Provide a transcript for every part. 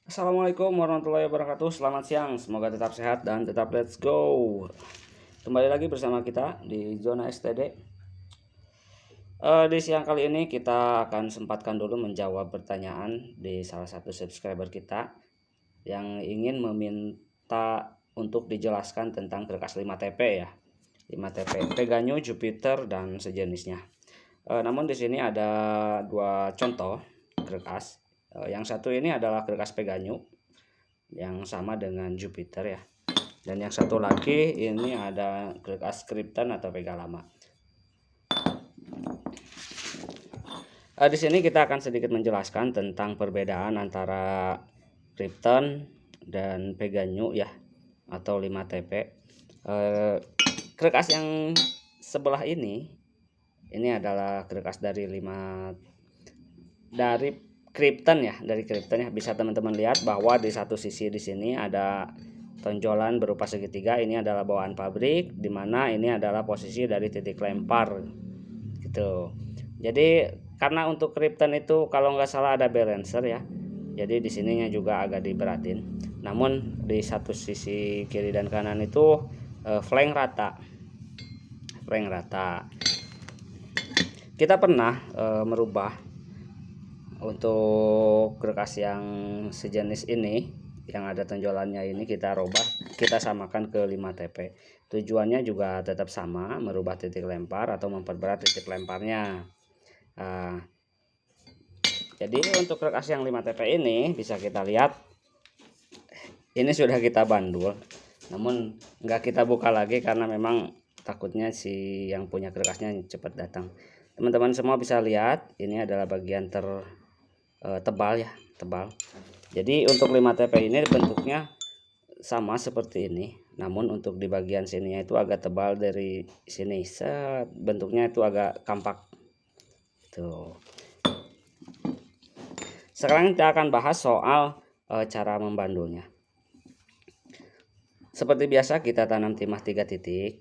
Assalamualaikum warahmatullahi wabarakatuh. Selamat siang, semoga tetap sehat dan tetap let's go. Kembali lagi bersama kita di Zona STD. Di siang kali ini kita akan sempatkan dulu menjawab pertanyaan di salah satu subscriber kita yang ingin meminta untuk dijelaskan tentang kerkas 5TP ya. 5TP, Pegano, Jupiter dan sejenisnya. Namun di sini ada dua contoh kerkas. Yang satu ini adalah kerkas Pegano yang sama dengan Jupiter ya. Dan yang satu lagi ini ada kerkas Krypton atau Pega lama. Di sini kita akan sedikit menjelaskan tentang perbedaan antara Krypton dan Pegano ya, atau 5TP. Kerkas yang sebelah ini adalah kerkas dari Krypton ya, bisa teman-teman lihat bahwa di satu sisi di sini ada tonjolan berupa segitiga. Ini adalah bawaan pabrik, dimana ini adalah posisi dari titik lempar gitu. Jadi karena untuk Krypton itu kalau nggak salah ada balancer ya, jadi di sininya juga agak diberatin. Namun di satu sisi kiri dan kanan itu flank rata. Kita pernah merubah untuk kerkas yang sejenis ini yang ada tonjolannya ini, kita robah, kita samakan ke 5TP. Tujuannya juga tetap sama, merubah titik lempar atau memperberat titik lemparnya. Jadi untuk kerkas yang 5TP ini bisa kita lihat ini sudah kita bandul, namun nggak kita buka lagi karena memang takutnya si yang punya kerkasnya cepat datang. Teman-teman semua bisa lihat ini adalah bagian tebal ya, tebal. Jadi untuk 5TP ini bentuknya sama seperti ini, namun untuk di bagian sininya itu agak tebal dari sini. Bentuknya itu agak kampak tuh. Sekarang kita akan bahas soal cara membandulnya. Seperti biasa kita tanam timah 3 titik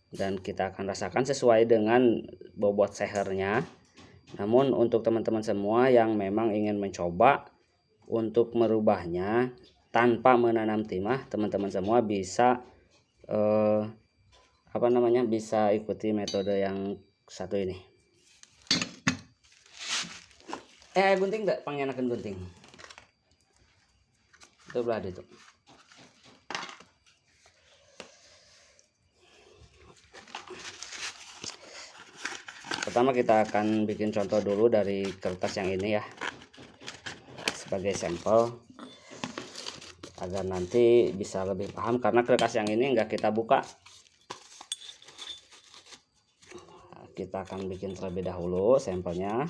dan kita akan rasakan sesuai dengan bobot sehernya. Namun untuk teman-teman semua yang memang ingin mencoba untuk merubahnya tanpa menanam timah, teman-teman semua bisa bisa ikuti metode yang satu ini. Gunting enggak panggilkan gunting. Itu belah itu. Pertama kita akan bikin contoh dulu dari kertas yang ini ya, sebagai sampel agar nanti bisa lebih paham, karena kertas yang ini enggak kita buka. Kita akan bikin terlebih dahulu sampelnya.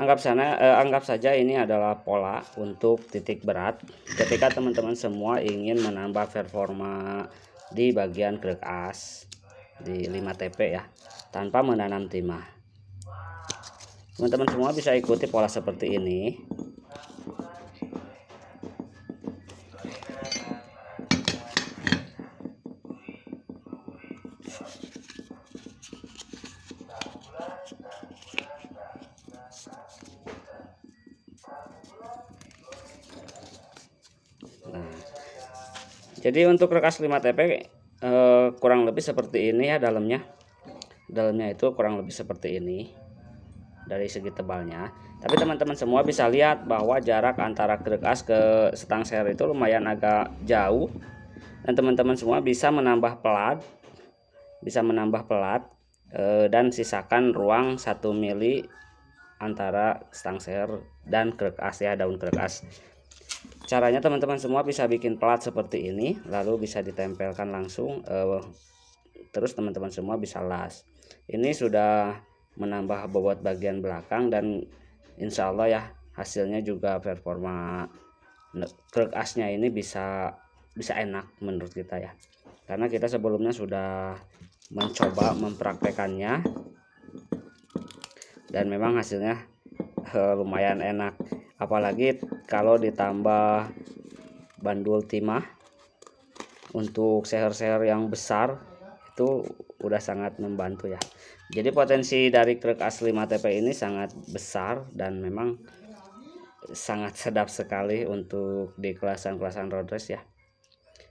Anggap saja ini adalah pola untuk titik berat ketika teman-teman semua ingin menambah performa di bagian kerkas di 5TP ya, tanpa menanam timah. Teman-teman semua bisa ikuti pola seperti ini. Jadi untuk kerkas 5TP kurang lebih seperti ini ya dalamnya. Dalamnya itu kurang lebih seperti ini dari segi tebalnya. Tapi teman-teman semua bisa lihat bahwa jarak antara kerkas ke stang seher itu lumayan agak jauh. Dan teman-teman semua bisa menambah pelat, dan sisakan ruang 1 mili antara stang seher dan kerkas ya, daun kerkas. Caranya teman-teman semua bisa bikin pelat seperti ini, lalu bisa ditempelkan langsung, terus teman-teman semua bisa las. ini sudah menambah bobot bagian belakang, dan insya Allah ya hasilnya juga performa krek asnya ini bisa enak menurut kita ya, karena kita sebelumnya sudah mencoba mempraktekannya dan memang hasilnya lumayan enak, apalagi kalau ditambah bandul timah untuk seher-seher yang besar itu udah sangat membantu ya. Jadi potensi dari krek as 5TP ini sangat besar dan memang sangat sedap sekali untuk di kelasan-kelasan road race ya.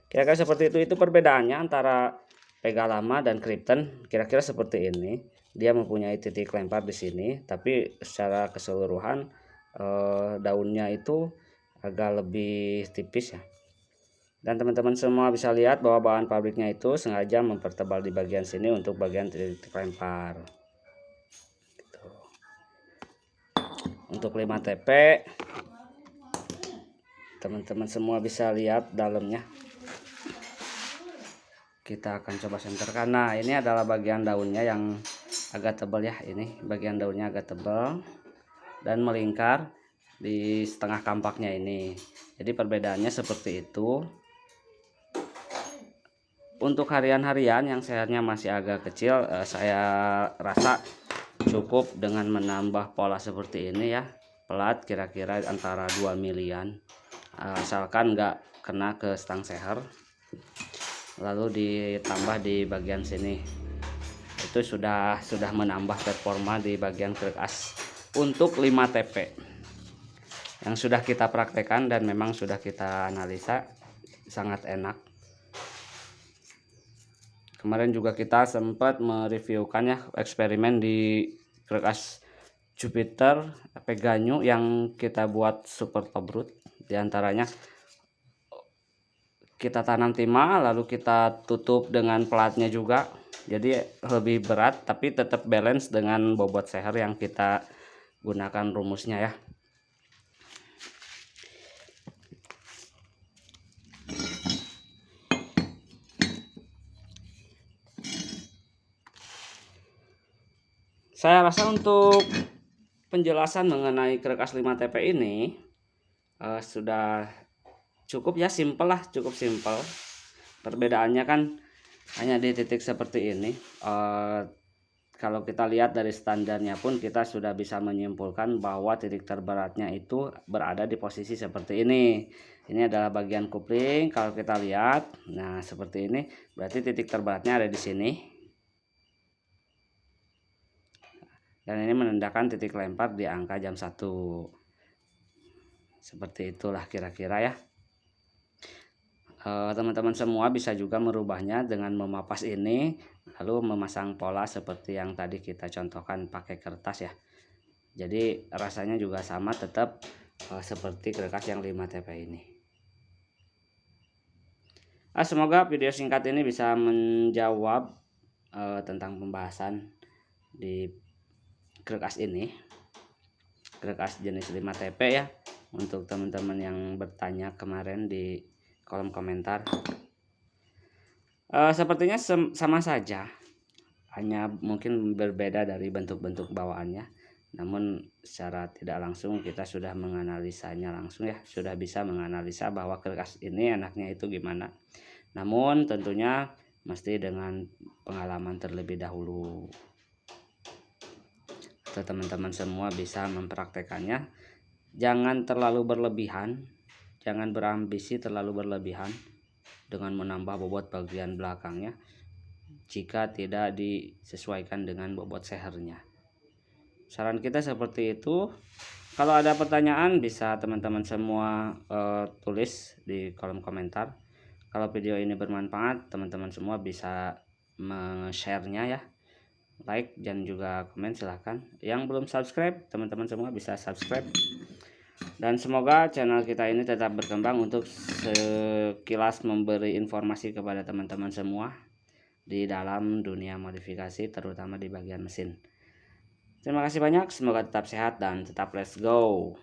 Kira-kira seperti itu perbedaannya antara Pega lama dan Krypton. Kira-kira seperti ini. Dia mempunyai titik lempar di sini, tapi secara keseluruhan daunnya itu agak lebih tipis ya. Dan teman-teman semua bisa lihat bahwa bahan pabriknya itu sengaja mempertebal di bagian sini untuk bagian titik lempar. Gitu. Untuk 5TP teman-teman semua bisa lihat dalamnya. Kita akan coba senter, karena ini adalah bagian daunnya yang agak tebal ya. Ini bagian daunnya agak tebal dan melingkar di setengah kampaknya ini. Jadi perbedaannya seperti itu. Untuk harian-harian yang sehernya masih agak kecil, saya rasa cukup dengan menambah pola seperti ini ya. Pelat kira-kira antara 2 milian, asalkan nggak kena ke stang seher. Lalu ditambah di bagian sini, itu sudah menambah performa di bagian krek as untuk 5TP yang sudah kita praktekkan dan memang sudah kita analisa sangat enak. Kemarin juga kita sempat mereviewkan ya eksperimen di krek as Jupiter Peganyu yang kita buat super top root. Di antaranya kita tanam timah, lalu kita tutup dengan pelatnya juga, jadi lebih berat tapi tetap balance dengan bobot seher yang kita gunakan rumusnya ya. Saya rasa untuk penjelasan mengenai krek as 5TP ini sudah cukup ya, simple lah, cukup simple. Perbedaannya kan hanya di titik seperti ini. Kalau kita lihat dari standarnya pun kita sudah bisa menyimpulkan bahwa titik terberatnya itu berada di posisi seperti ini. Ini adalah bagian kopling. Kalau kita lihat, nah seperti ini, berarti titik terberatnya ada di sini. Dan ini menandakan titik lempar di angka jam 1. Seperti itulah kira-kira ya. Teman-teman semua bisa juga merubahnya dengan memapas ini, lalu memasang pola seperti yang tadi kita contohkan pakai kertas ya. Jadi rasanya juga sama, tetap seperti krek as yang 5TP ini. Semoga video singkat ini bisa menjawab tentang pembahasan di krek as ini, krek as jenis 5TP ya, untuk teman-teman yang bertanya kemarin di kolom komentar. Sepertinya sama saja, hanya mungkin berbeda dari bentuk-bentuk bawaannya, namun secara tidak langsung kita sudah menganalisanya langsung ya, sudah bisa menganalisa bahwa krek as ini enaknya itu gimana. Namun tentunya mesti dengan pengalaman terlebih dahulu. Teman-teman semua bisa mempraktekannya. Jangan terlalu berlebihan, jangan berambisi terlalu berlebihan dengan menambah bobot bagian belakangnya jika tidak disesuaikan dengan bobot sehernya. Saran kita seperti itu. Kalau ada pertanyaan bisa teman-teman semua tulis di kolom komentar. Kalau video ini bermanfaat, teman-teman semua bisa share-nya ya, like dan juga komen silahkan. Yang belum subscribe, teman-teman semua bisa subscribe. Dan semoga channel kita ini tetap berkembang untuk sekilas memberi informasi kepada teman-teman semua di dalam dunia modifikasi, terutama di bagian mesin. Terima kasih banyak, semoga tetap sehat dan tetap let's go.